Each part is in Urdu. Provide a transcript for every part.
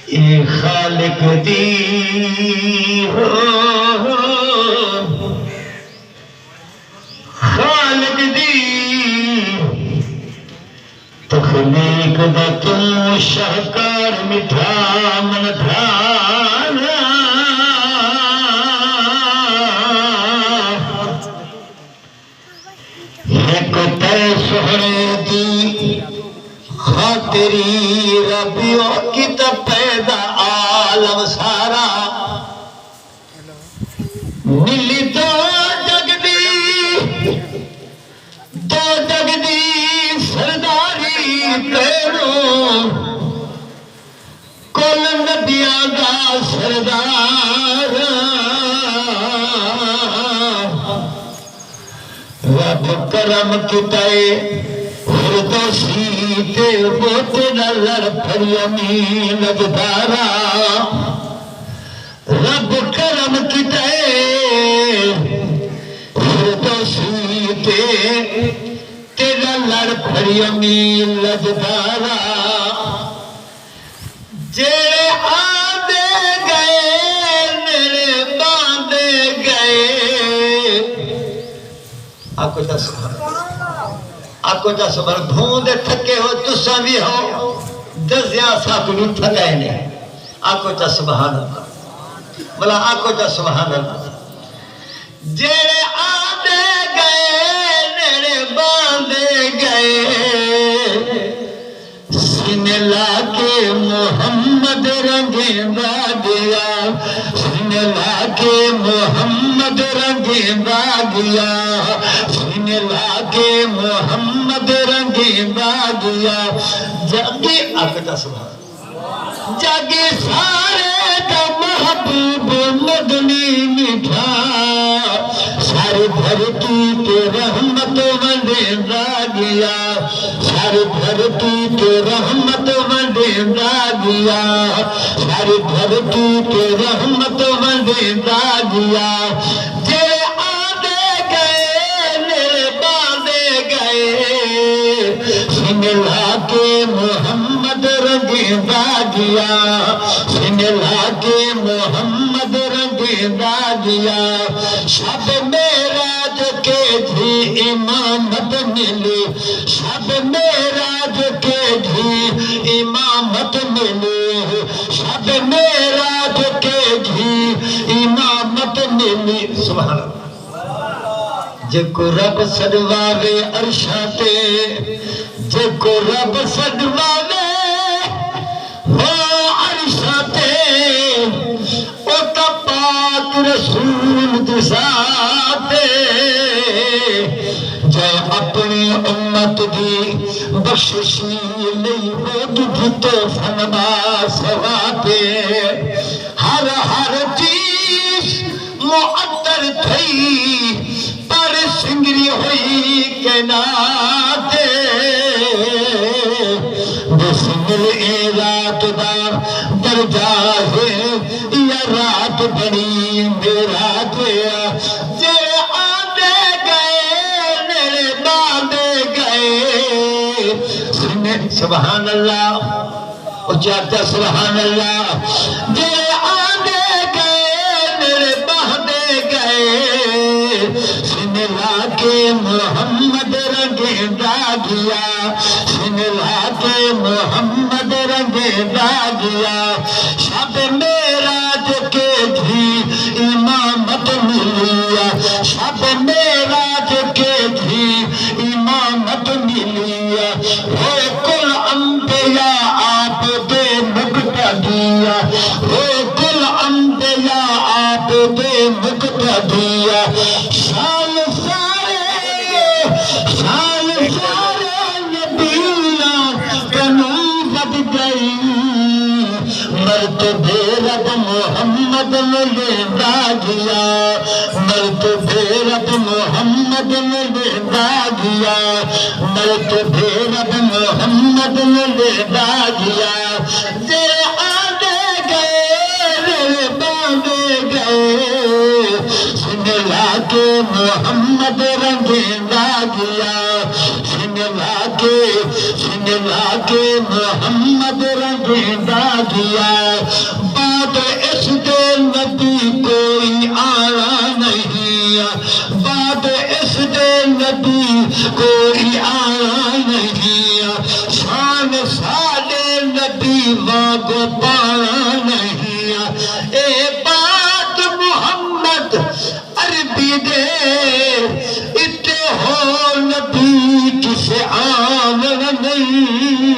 اے خالق دی ہو خالق دی تخلیق دا تو شاہکار مٹھا من دھانا ایک تے سہرے دی خاطری ربیوں کی تا پیدا عالم سارا ملی دو جگ دی سرداری تیروں کل نبیاں دا سردار رب کرم کتائے فردوسی تے بوت نلر پھریمی نجدارا رب کرم کتائے فردوسی تے نلر پھریمی نجدارا جے آدے گئے میرے باندے گئے آپ کو دس آکو جا سبر بھوندے تھکے ہو تسا بھی ہو دزیاں ساتھ نہیں تھکائے نہیں آکو جا سبحان اللہ بلا آکو جا سبحان اللہ جیڑے آدے گئے نیڑے باندے گئے سینے لاکے محمد رنگیں دا دیا سینے لاکے محمد رنگیں دا دیا سینے لاکے محمد رنگیں دا دیا جاگے آکتا سبحان جاگے سارے دا محبوب مدنی مٹھا سارے دھرتی تے رحمت ونڈے دا گیا سارے دھرتی تے رحمت ونڈے دا گیا سارے دھرتی تے رحمت ونڈے دا گیا جے آدے گئے میرے باندے گئے سنلا کے محمد رنگیں دا گیا سنلا کے محمد رنگیں دا گیا شب معراج کے بھی امامت ملی شب معراج کے بھی امامت ملی شب معراج کے بھی امامت ملی سبحان اللہ جے کو رب سڑواوے عرشاتے جے کو رب سڑواوے ہو عرشاتے او تا پاک رسول دساتے جے اپنی امت دی بخششی لئی ہو تو فنما سواتے ہر ہر چیز معطر تھئی پر سنگری ہوئی کائناتے بسمل اے رات دا درجہ ہے یا رات بڑی میرا دیا جے آدے گئے میرے باندے گئے سبحان اللہ اچھاتا سبحان اللہ جے آدے گئے میرے باندے گئے سنلا کے محمد رنگیں دا گیا سنلا کے محمد رنگیں دا گیا شب معراج کے بھی امامت ملیا شب معراج کے بھی امامت ملیا وہ کل انبیاء آپ بے مقتدیا وہ کل انبیاء آپ بے مقتدیا شان سارے نبیاں کنوں بد گئی مرتبے رب محمد نے لیندہ گیا مرتبے رب محمد نے لیندہ گیا مرتبے رب محمد نے لیندہ گیا جے آدے گئے میرے باندے گئے سنلا کے محمد رنگیں دا گیا ہے بعد اس دے نبی کوئی آنا نہیں ہے بعد اس دے نبی کوئی آنا نہیں ہے شان سارے نبی واگو پانا نہیں ہے اے بات محمد عربی دے اتے ہو نبی کسے آمن نہیں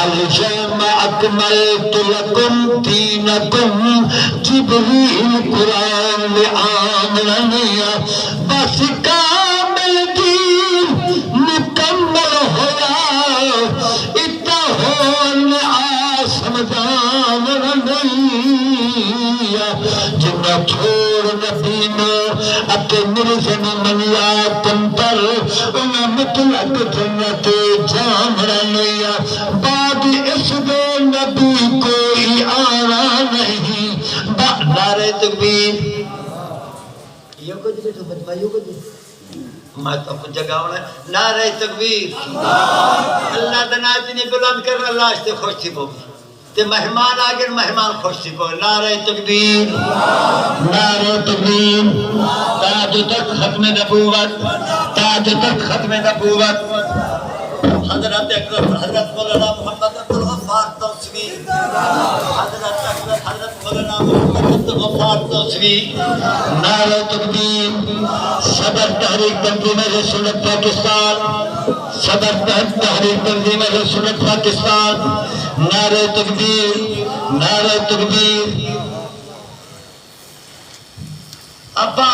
اليوم اکملت لکم دینکم جبریل قرآن میں آمن نہیں بس کامل دین مکمل ہوا اتا ہو آسمدان نہیں جنہ چھوڑ نبی میں اتے مرزن منیا تم پر انہیں مطلق جنت جان رہنیا بعد اس دے نبی کوئی آنا نہیں نعرہ تکبیر یہ کو دی بیٹھو بچبائیوں کو دی میں تو کچھ جگہ ہونا ہے نعرہ تکبیر اللہ دنائے تنی بلند کرنا اللہ اس تے خوش تھی پوگی تے مہمان آگے مہمان خوش تھی پوگی نعرہ تکبیر تاج تک ختم نبوت تاج تک ختم نبوت حضرت اکرم حضرت مولانا محمد عبدالغفار توسوی حضرت اکرم حضرت مولانا محمد عبدالغفار توسوی نعرہ تکبیر صدر تحریک تنظیم سنت پاکستان صدر تحریک تنظیم سنت پاکستان نعرہ تکبیر ابا